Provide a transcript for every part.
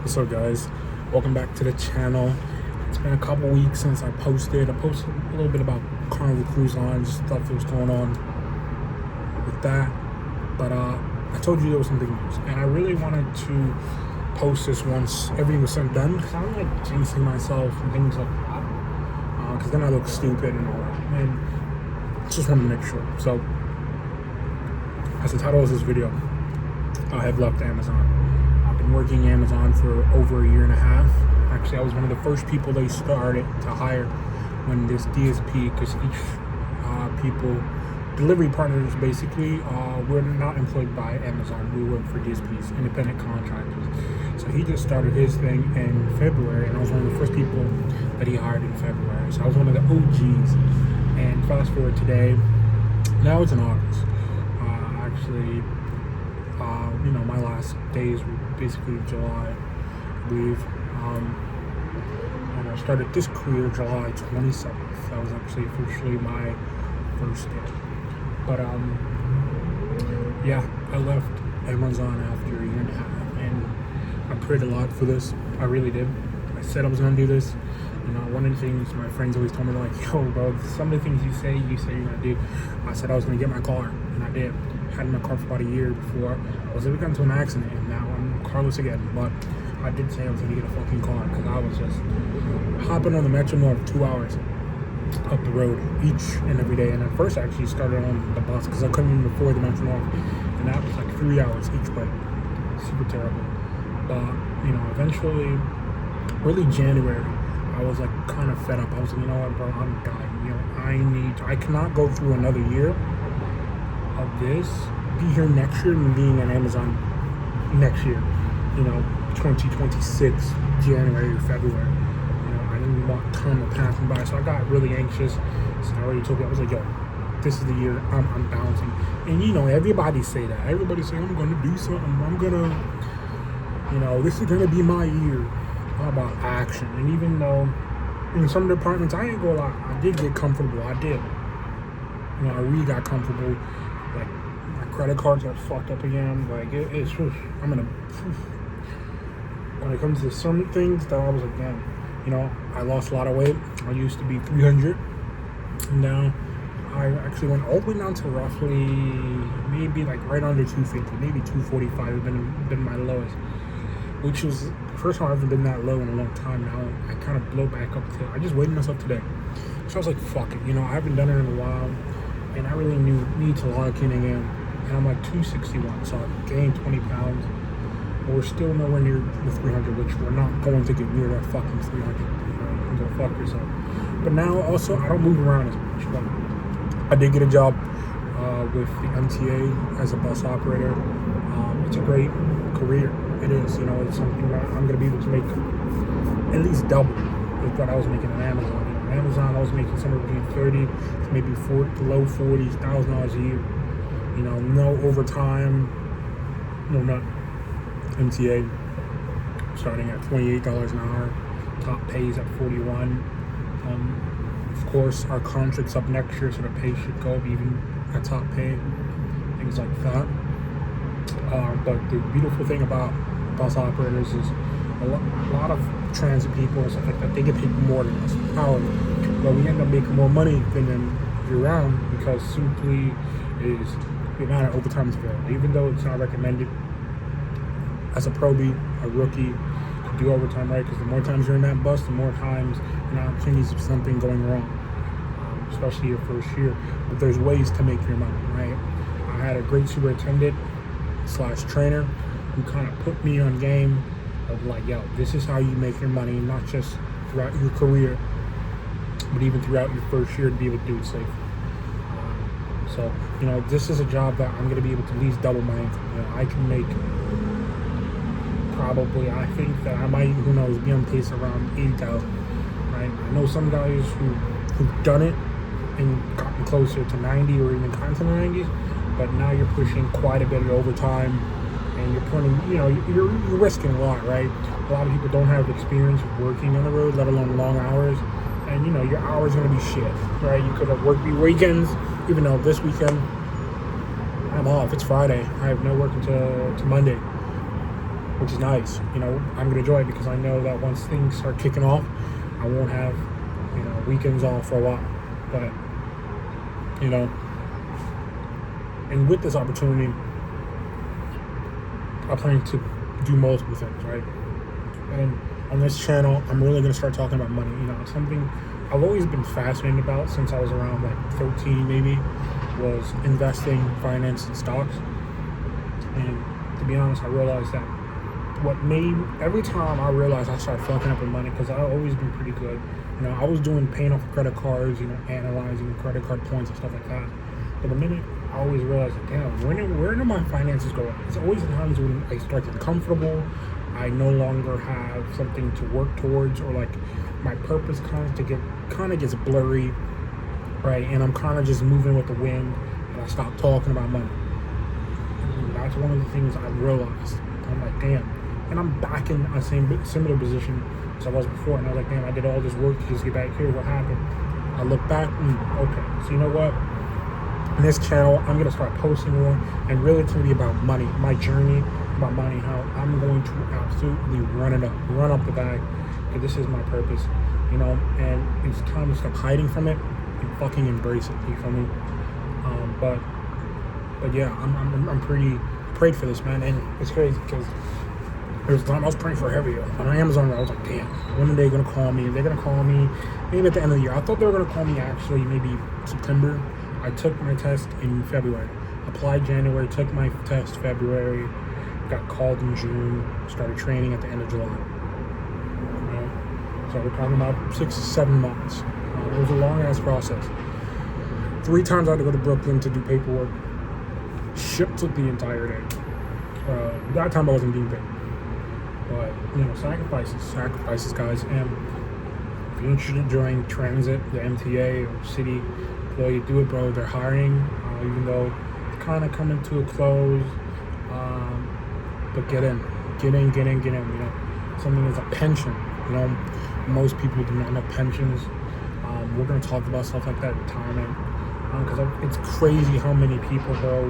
What's up, guys? Welcome back to the channel. It's been a couple weeks since I posted. I posted a little bit about Carnival Cruise Line, just stuff that was going on with that. But I told you there was something news, and I really wanted to post this once everything was said and done, because I'm like jinxing myself and things like that. Because then I look stupid and all that. And just wanted to make sure. So, as the title of this video, I have left Amazon. I've been working Amazon for over a year and a half. Actually, I was one of the first people they started to hire when this DSP, because each delivery partners basically, were not employed by Amazon. We work for DSPs, independent contractors. So he just started his thing in February, and I was one of the first people that he hired in February. So I was one of the OGs. And fast forward today, now it's in August. My last days were basically July, I believe. And I started this career July 27th. That was actually officially my first day. But I left Amazon after a year and a half, and I prayed a lot for this. I really did. I said I was gonna do this. One of the things my friends always told me, like, yo, bro, some of the things you say you're gonna do. I said I was gonna get my car, and I did. Had my car for about a year before I was able to get into an accident, and now I'm carless again. But I did say I was gonna get a fucking car, because I was just hopping on the Metro North 2 hours up the road each and every day. And at first I actually started on the bus because I couldn't even afford the Metro North, and that was like 3 hours each way. Super terrible. But eventually, early January, I was like kind of fed up. I was like, you know what, bro, I'm dying. I cannot go through another year of this, be here next year and being on Amazon next year, 2026, January or February. I didn't want time to pass me by, so I got really anxious. So I already told you, I was like, yo, this is the year I'm bouncing. And everybody say that. Everybody say, I'm gonna do something. I'm gonna, this is gonna be my year. All about action. And even though in some departments, I ain't gonna lie, I did get comfortable. I did. I really got comfortable. Like, my credit cards got fucked up again. Like, when it comes to some things that I was like, damn, I lost a lot of weight. I used to be 300. Now, I actually went all the way down to roughly, maybe like right under 250, maybe 245 has been my lowest. Which was the first time I've ever been that low in a long time. Now I kind of blow back up to, I just weighed myself today. So I was like, fuck it. I haven't done it in a while, and I really need to lock in again. And I'm like 261, so I gained 20 pounds. But we're still nowhere near the 300, which we're not going to get near that fucking 300. You can go fuck yourself. But now also, I don't move around as much. But I did get a job with the MTA as a bus operator. It's a great career. It is, it's something that I'm going to be able to make at least double with what I was making on Amazon. Amazon, I was making somewhere between 30 to maybe 40, low 40s, $1,000 a year. No overtime, no none. MTA, starting at $28 an hour. Top pays at 41. Of course, our contract's up next year, so the pay should go up even at top pay. Things like that. But the beautiful thing about bus operators is a lot of transit people and stuff like that, they get paid more than us. However, but we end up making more money than them year-round, because simply is the amount of overtime is available. Even though it's not recommended, as a probie, a rookie, to do overtime, right? Because the more times you're in that bus, the more times and opportunities of something going wrong, especially your first year. But there's ways to make your money, right? I had a great superintendent / trainer who kind of put me on game of like, yo, this is how you make your money, not just throughout your career, but even throughout your first year, to be able to do it safe. So this is a job that I'm going to be able to at least double my income. I can make probably, I think that I might, who knows, be on pace around 80,000, right? I know some guys who've done it and gotten closer to 90 or even gotten to the 90s, but now you're pushing quite a bit of overtime, and you're putting, you're risking a lot, right? A lot of people don't have experience working on the road, let alone long hours, and your hours are gonna be shit, right? You could have worked weekends, even though this weekend I'm off. It's Friday. I have no work until Monday. which is nice. You know, I'm gonna enjoy it because I know that once things start kicking off, I won't have, you know, weekends off for a while. But, you know, and with this opportunity, I plan to do multiple things, right? And on this channel, I'm really gonna start talking about money. You know, something I've always been fascinated about since I was around like 13, maybe, was investing, finance, and stocks. And to be honest, I realized that every time I realized I started fucking up with money, because I've always been pretty good. You know, I was paying off credit cards, you know, analyzing credit card points and stuff like that. But the minute I always realized, like, damn, where do my finances go? It's always the times when I start getting comfortable. I no longer have something to work towards, or like my purpose kind of gets blurry, right? And I'm kind of just moving with the wind, and I stop talking about money. And that's one of the things I realized. I'm like, damn. And I'm back in a similar position as I was before. And I was like, damn, I did all this work to just get back here. What happened? I look back, okay. So you know what? In this channel, I'm going to start posting more. And really, it's going to be about money. My journey about money. How I'm going to absolutely run up the bag. Because this is my purpose. You know? And it's time to stop hiding from it and fucking embrace it. You feel me? But yeah, I'm pretty prayed for this, man. And it's crazy because there was a time I was praying for heavier on Amazon. Where I was like, damn, when are they gonna call me? They're gonna call me maybe at the end of the year. I thought they were gonna call me actually maybe September. I took my test in February, applied January, took my test February, got called in June, started training at the end of July. You know? So we're talking about 6 to 7 months. It was a long ass process. 3 times I had to go to Brooklyn to do paperwork. Ship took the entire day. That time I wasn't being paid. But, you know, sacrifices, guys. And if you're interested in joining transit, the MTA, or city employee, do it, bro. They're hiring, even though it's kind of coming to a close. But get in. You know, something is a pension. You know, most people do not have pensions. We're going to talk about stuff like that, retirement. Because it's crazy how many people, bro,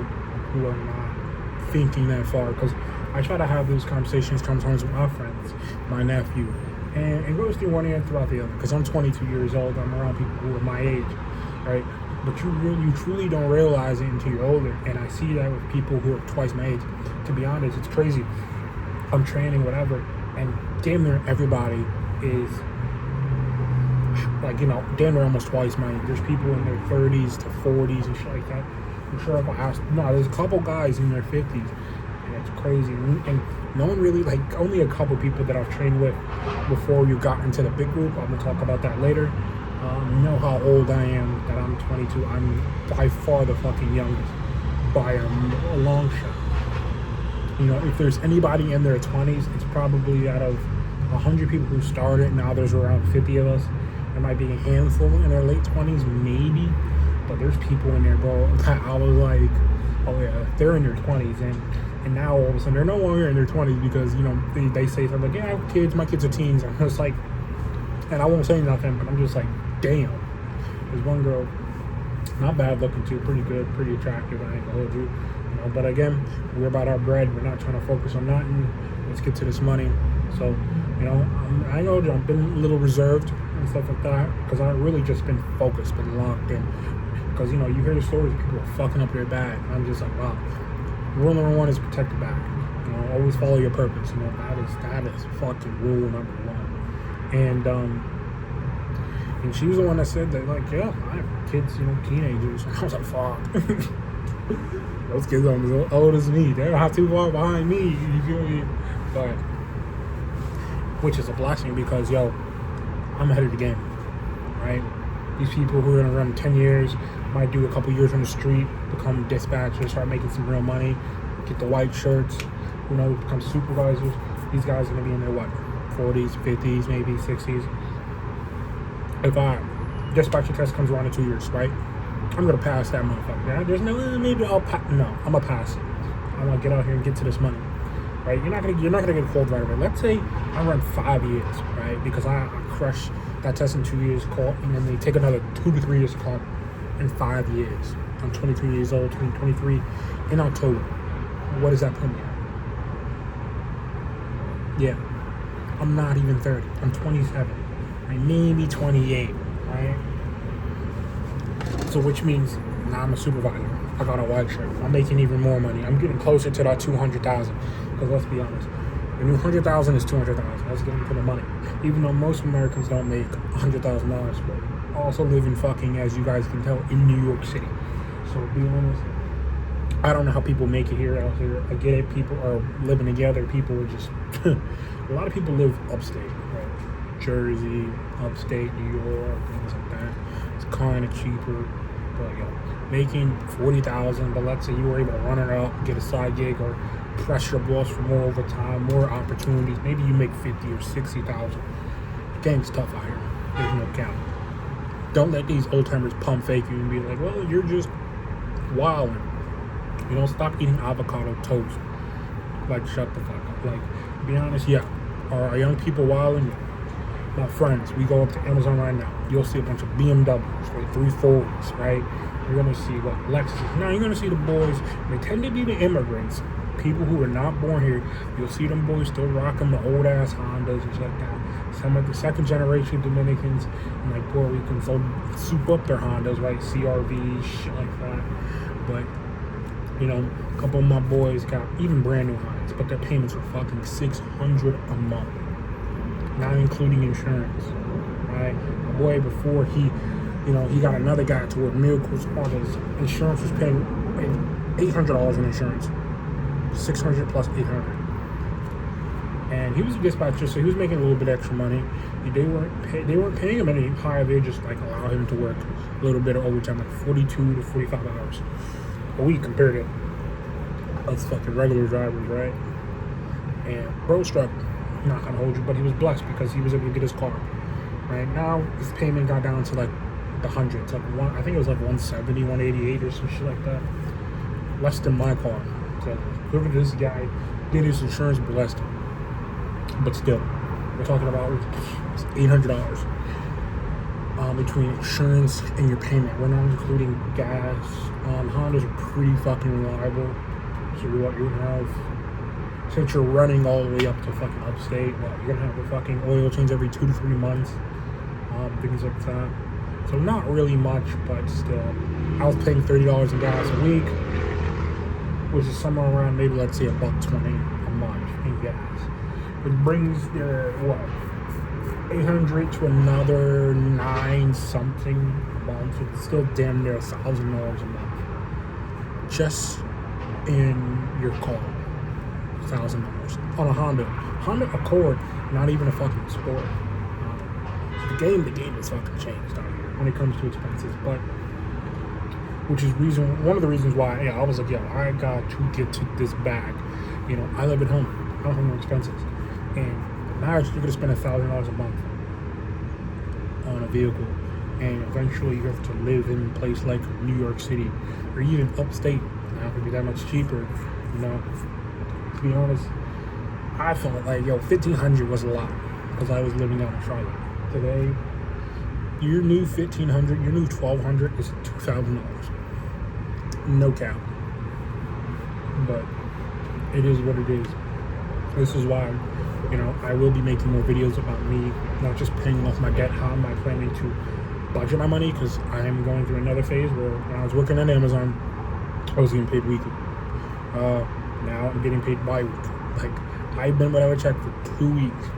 who are not thinking that far. Because I try to have these conversations sometimes with my friends, my nephew, and it goes through one ear and throughout the other. Because I'm 22 years old, I'm around people who are my age, right? But you truly don't realize it until you're older. And I see that with people who are twice my age. To be honest, it's crazy. I'm training, whatever, and damn near everybody is, like, you know, damn near almost twice my age. There's people in their 30s to 40s and shit like that. I'm sure if I asked, no, there's a couple guys in their 50s, and it's crazy. And no one really, like, only a couple people that I've trained with before you got into the big group. I'm gonna talk about that later. You know how old I am, that I'm 22. I'm by far the fucking youngest, by a long shot. You know, if there's anybody in their 20s, it's probably out of 100 people who started, now there's around 50 of us. There might be a handful in their late 20s, maybe, but there's people in there, bro, that I was like, oh yeah, they're in their 20s, and now all of a sudden they're no longer in their 20s because, you know, they say something like, yeah, I have kids, my kids are teens. I'm just like, and I won't say nothing, but I'm just like, damn. There's one girl, not bad looking too, pretty good, pretty attractive, I ain't gonna hold you, you know, but again, we're about our bread, we're not trying to focus on nothing, let's get to this money. So, you know, I know I've been a little reserved and stuff like that, because I've really just been focused, been locked in. Because, you know, you hear the stories of people are fucking up their bag. And I'm just like, wow. Rule number 1 is protect the bag. You know, always follow your purpose. You know, that is fucking rule number 1. And she was the one that said that, like, yeah, I have kids, you know, teenagers. And I was like, fuck. Those kids are as old as me. They're not too far behind me. You feel me? But, which is a blessing because, yo, I'm ahead of the game, right? These people who are going to run 10 years might do a couple years on the street, become dispatchers, start making some real money, get the white shirts, you know, become supervisors. These guys are going to be in their, what, 40s, 50s, maybe 60s. If dispatcher test comes around in 2 years, right? I'm going to pass that motherfucker. Yeah? There's no, maybe I'll pass. No, I'm going to pass it. I'm going to get out here and get to this money. Right, you're not gonna get called right away. Let's say I run 5 years, right? Because I crush that test in 2 years, call, and then they take another 2 to 3 years to call in 5 years. I'm 23 years old, 23 in October. What does that put me Yeah, I'm not even 30. I'm 27. I maybe 28, right? So which means now I'm a supervisor. I got a white shirt. I'm making even more money. I'm getting closer to that 200,000. Because let's be honest, the new 100,000 is 200,000. That's getting to the money. Even though most Americans don't make $100,000, but also live in fucking, as you guys can tell, in New York City. So being honest, I don't know how people make it here out here. I get it. People are living together. People are just a lot of people live upstate, right? Jersey, upstate New York, things like that. It's kind of cheaper. But making 40,000, but let's say you were able to run it out, get a side gig, or press your boss for more overtime, more opportunities. Maybe you make 50 or 60,000. Game's tough out here. There's no count. Don't let these old timers pump fake you and be like, well, you're just wilding. You know, stop eating avocado toast. Like, shut the fuck up. Like, be honest, yeah. Are young people wilding? My friends, we go up to Amazon right now. You'll see a bunch of BMWs, right? 340s, right? You're gonna see what Lexus. Now you're gonna see the boys. They tend to be the immigrants, people who are not born here. You'll see them boys still rocking the old ass Hondas and shit like that. Some of the second generation Dominicans and like Puerto Ricans, they'll soup up their Hondas, right? CRV, shit like that. But you know, a couple of my boys got even brand new Hondas, but their payments were fucking $600 a month, not including insurance, right? My boy, before he got another guy to where Miracles on his insurance was paying $800 in insurance, 600 plus 800, and he was a dispatcher, so he was making a little bit extra money. They weren't paying him any higher. They just like allow him to work a little bit of overtime, like 42 to 45 hours a week compared to us fucking regular drivers, right? And bro struggled. Not gonna hold you, but he was blessed because he was able to get his car. Right now, his payment got down to like the hundreds, like I think it was like 170, 188 or some shit like that. Less than my car. So whoever this guy did his insurance blessed him. But still, we're talking about $800 between insurance and your payment. We're not including gas. Hondas are pretty fucking reliable. So what you have, since you're running all the way up to fucking upstate, well, you're gonna have a fucking oil change every 2 to 3 months, things like that. So not really much, but still, I was paying $30 in gas a week, which is somewhere around maybe let's say $1.20 a month in gas, which brings your 800 to another 9 something a month. It's still damn near $1,000 a month just in your car. $1,000 on a Honda Accord, not even a fucking sport. The game is fucking changed out here when it comes to expenses, but which is one of the reasons why I was like, I got to get to this bag. You know, I live at home. I don't have no expenses, and marriage, you're gonna spend $1,000 a month on a vehicle, and eventually you have to live in a place like New York City or even upstate. Now it could be that much cheaper, you know. To be honest, I felt like $1,500 was a lot because I was living down in Charlotte. Today, your new $1,500, your new $1,200 is $2,000, no cap. But it is what it is. This is why, I will be making more videos about me, not just paying off my debt. How am I planning to budget my money? Because I am going through another phase where when I was working at Amazon, I was getting paid weekly. Now I'm getting paid bi-weekly. Like, I've been without a check for 2 weeks.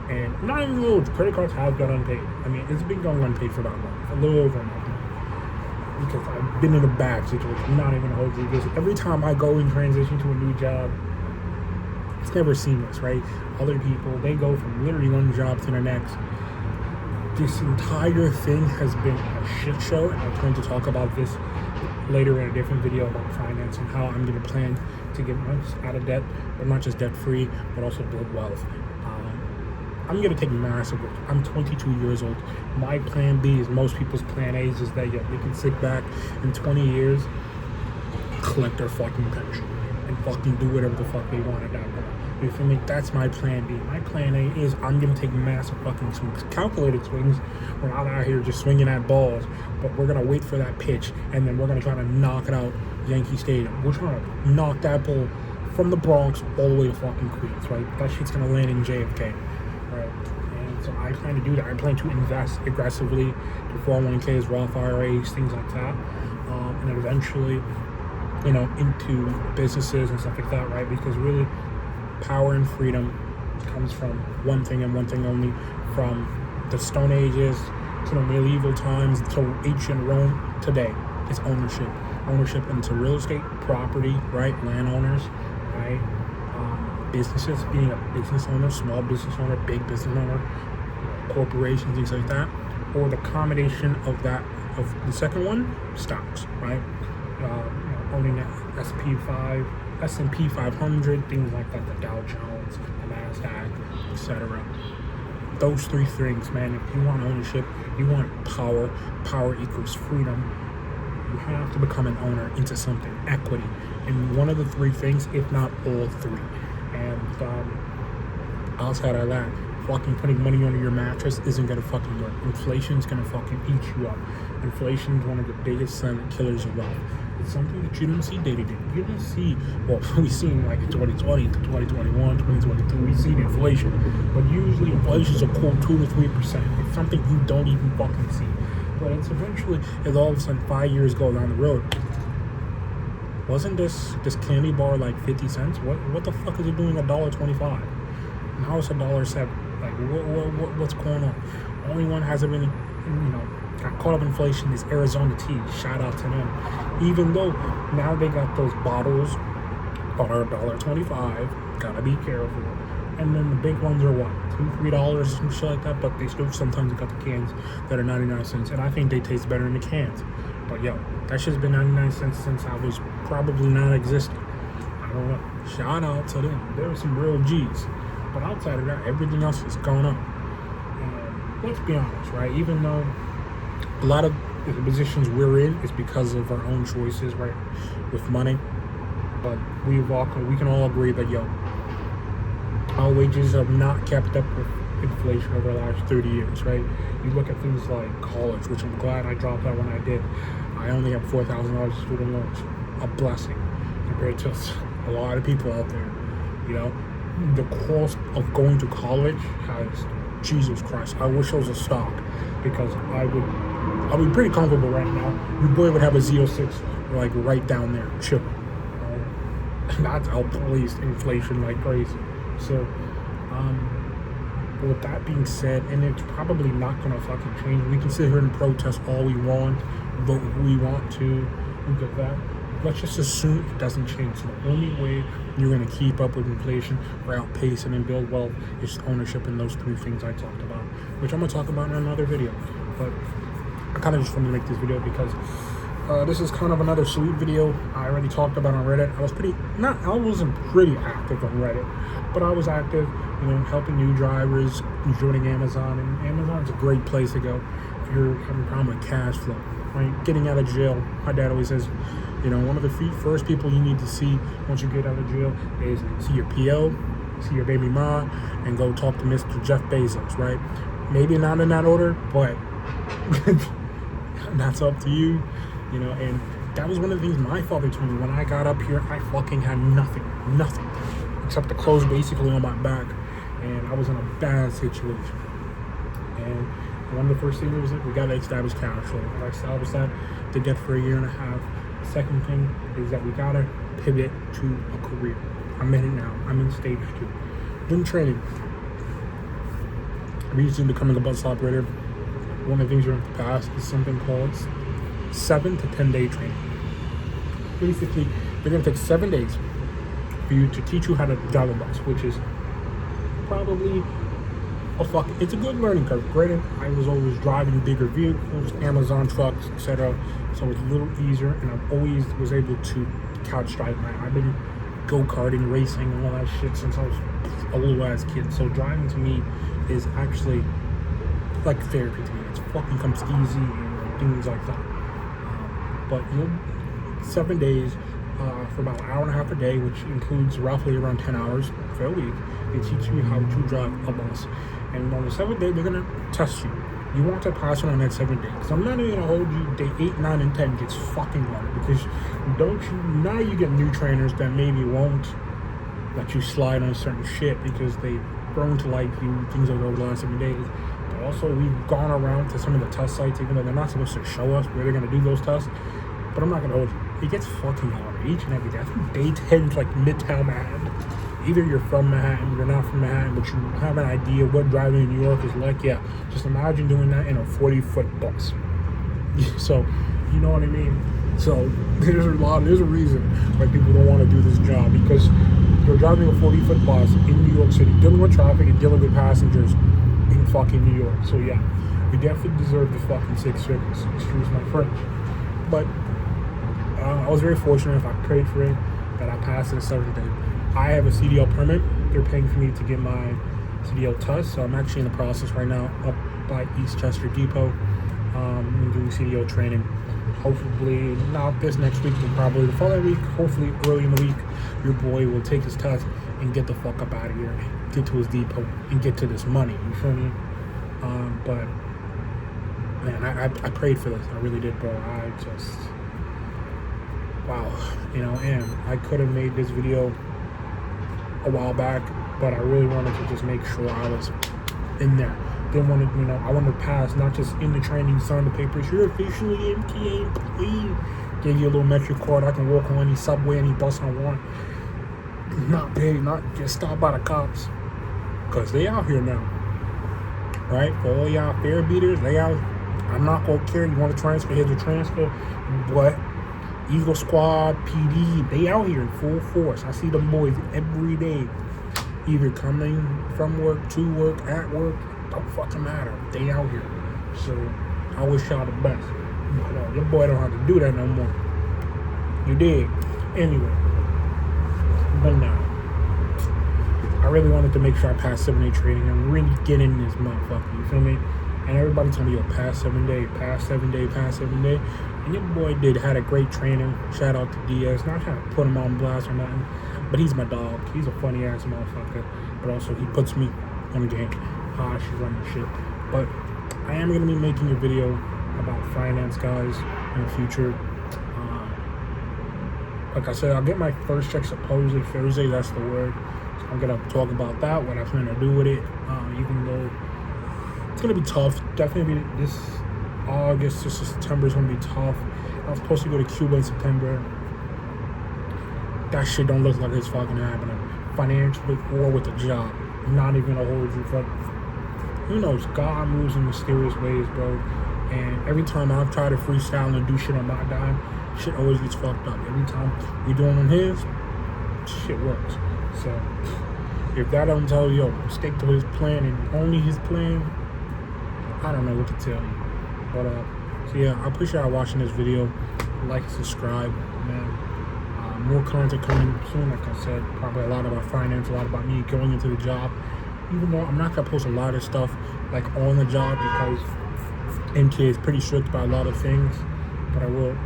And not even a little, credit cards have gone unpaid. I mean, it's been going unpaid for about a month, a little over a month now. Because I've been in a bad situation, not even a whole because every time I go and transition to a new job, it's never seamless, right? Other people, they go from literally one job to the next. This entire thing has been a shit show, and I plan to talk about this later in a different video about finance and how I'm going to plan to get myself out of debt, but not just debt free, but also build wealth. I'm going to take massive risk. I'm 22 years old. My plan B is most people's plan A is that they can sit back in 20 years, collect their fucking pension, and fucking do whatever the fuck they want at that point. You feel me? That's my plan B. My plan A is I'm going to take massive fucking swings, calculated swings. We're not out here just swinging at balls, but we're going to wait for that pitch, and then we're going to try to knock it out Yankee Stadium. We're trying to knock that ball from the Bronx all the way to fucking Queens, right? That shit's gonna land in JFK, right? And so I plan to do that. I plan to invest aggressively to 401ks, Roth IRAs, things like that, and then eventually, into businesses and stuff like that, right? Because really, power and freedom comes from one thing and one thing only, from the Stone Ages to the medieval times to ancient Rome today. It's ownership. Ownership into real estate, property, right? Landowners, right? Businesses, being a business owner, small business owner, big business owner, corporations, things like that. Or the combination of that, of the second one, stocks, right? Owning S&P 500, things like that, the Dow Jones, the Nasdaq, etc. Those three things, man. If you want ownership, you want power. Power equals freedom. You have to become an owner into something, equity, in one of the three things, if not all three. And outside of that, fucking putting money under your mattress isn't gonna fucking work. Inflation's gonna fucking eat you up. Inflation's one of the biggest silent killers of wealth. It's something that you don't see day to day. You don't see, well, we've seen like in 2020 to 2021, 2022, we've seen inflation. But usually inflation's a cool 2 to 3%. It's something you don't even fucking see. But it's eventually, as all of a sudden 5 years go down the road, wasn't this candy bar like 50 cents? What the fuck is it doing $1.25? Now it's $1.07. Like, what's going on? Only one hasn't really, got caught up in inflation is Arizona tea. Shout out to them. Even though now they got those bottles that are $1.25. Gotta be careful. And then the big ones are what, $2-3, some shit like that. But they still sometimes got the cans that are 99 cents, and I think they taste better in the cans. But yo, that shit's been 99 cents since I was probably non-existent. I don't know. Shout out to them. There were some real G's. But outside of that, everything else is going up. And let's be honest, right? Even though a lot of the positions we're in is because of our own choices, right? With money. But we can all agree that, yo, our wages have not kept up with inflation over the last 30 years, right? You look at things like college, which I'm glad I dropped out when I did. I only have $4,000 student loans. A blessing compared to a lot of people out there, The cost of going to college has, Jesus Christ, I wish it was a stock, because I'll be pretty comfortable right now. Your boy would have a Z06 like right down there, chilling. That's outplaced inflation like crazy. So, with that being said, and it's probably not gonna fucking change. We can sit here and protest all we want, vote who we want to, look at that. Let's just assume it doesn't change. So the only way you're going to keep up with inflation or outpace it and build wealth is ownership in those three things I talked about, which I'm going to talk about in another video. But I kind of just want to make this video because this is kind of another sweet video. I already talked about on Reddit. I wasn't pretty active on Reddit, but I was active, helping new drivers, joining Amazon. And Amazon's a great place to go if you're having a problem with cash flow, right? Getting out of jail. My dad always says, one of the first people you need to see once you get out of jail is see your PO, see your baby mom, and go talk to Mr. Jeff Bezos, right? Maybe not in that order, but that's up to you, and that was one of the things my father told me. When I got up here, I fucking had nothing, except the clothes basically on my back, and I was in a bad situation. And one of the first things was that we got to establish cash flow. I established that, did that for a year and a half. Second thing is that we gotta pivot to a career. I'm in it now. I'm in stage 2. Been training. Recently becoming a bus operator. One of the things you're going to pass is something called 7 to 10 day training. Basically, they're gonna take 7 days for you to teach you how to drive a bus, which is probably it's a good learning curve. Granted, I was always driving bigger vehicles, Amazon trucks, etc. So it's a little easier, and I've always was able to couch drive. I've been go-karting, racing, and all that shit since I was a little ass kid. So driving to me is actually like therapy to me. It fucking comes easy and things like that. But 7 days for about an hour and a half a day, which includes roughly around 10 hours per week. They teach you how to drive a bus. And on the 7th day, they're going to test you. You want to pass it on that 7 days. So I'm not even going to hold you. Day 8, 9, and 10 gets fucking hard because now you get new trainers that maybe won't let you slide on certain shit because they've grown to like you, things over the last 7 days. But also, we've gone around to some of the test sites, even though they're not supposed to show us where they're going to do those tests. But I'm not going to hold you. It gets fucking harder each and every day. I think day 10 is like Midtown Manhattan. Either you're from Manhattan, you're not from Manhattan, but you have an idea what driving in New York is like. Yeah, just imagine doing that in a 40-foot bus. So, you know what I mean? So, there's a reason why people don't want to do this job, because you're driving a 40-foot bus in New York City, dealing with traffic and dealing with passengers in fucking New York. So, yeah, we definitely deserve the fucking 6 figures. Excuse my French. But I was very fortunate, if I prayed for it, that I passed it the 7th day. I have a CDL permit. They're paying for me to get my CDL test, so I'm actually in the process right now up by Eastchester Depot. I'm doing CDL training. Hopefully, not this next week, but probably the following week. Hopefully, early in the week, your boy will take his test and get the fuck up out of here, get to his depot, and get to this money. You feel me? But man, I prayed for this. I really did, bro. I just, wow, you know. And I could have made this video a while back, but I really wanted to just make sure I was in there. Didn't want to, I wanted to pass, not just in the training, sign the papers. You're officially MTA employee. Give you a little metric card. I can walk on any subway, any bus I want. Not paid, not get stopped by the cops, because they out here now, right? For all y'all fare beaters, they out. I'm not gonna care. You want to transfer? Here's a transfer. But Eagle Squad, PD, they out here in full force. I see them boys every day, either coming from work, to work, at work. Don't fucking matter. They out here. So I wish y'all the best. But your boy don't have to do that no more. You did. Anyway. But now, I really wanted to make sure I passed 7-day training and really get in this motherfucker. You feel me? And everybody told me, yo, pass 7 day, pass 7 day, pass 7 day. And your boy had a great training. Shout out to Diaz. Not trying to put him on blast or nothing, but he's my dog. He's a funny ass motherfucker. But also, he puts me on game. She's running shit. But I am going to be making a video about finance, guys, in the future. Like I said, I'll get my first check supposedly Thursday. That's the word. So I'm going to talk about that, what I plan to do with it. Even though it's going to be tough. Definitely this August to September is going to be tough. I was supposed to go to Cuba in September. That shit don't look like it's fucking happening. Financially or with a job. Not even going to hold you. But who knows? God moves in mysterious ways, bro. And every time I've tried to freestyle and do shit on my dime, shit always gets fucked up. Every time we do it on his, shit works. So if that don't tell you, yo, stick to his plan and only his plan, I don't know what to tell you. But so yeah, I appreciate y'all watching this video. Like and subscribe, man. More content coming soon. Like I said, probably a lot about finance, a lot about me going into the job. Even though I'm not gonna post a lot of stuff like on the job, because MTA is pretty strict about a lot of things. But I will,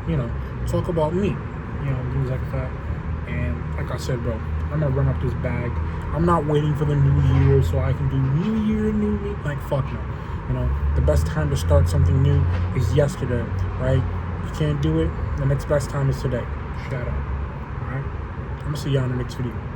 talk about me, things like that. And like I said, bro, I'm gonna run up this bag. I'm not waiting for the new year so I can do new year, new me. Like, fuck no. The best time to start something new is yesterday, right? You can't do it, the next best time is today. Shout out. Alright? I'm gonna see y'all in the next video.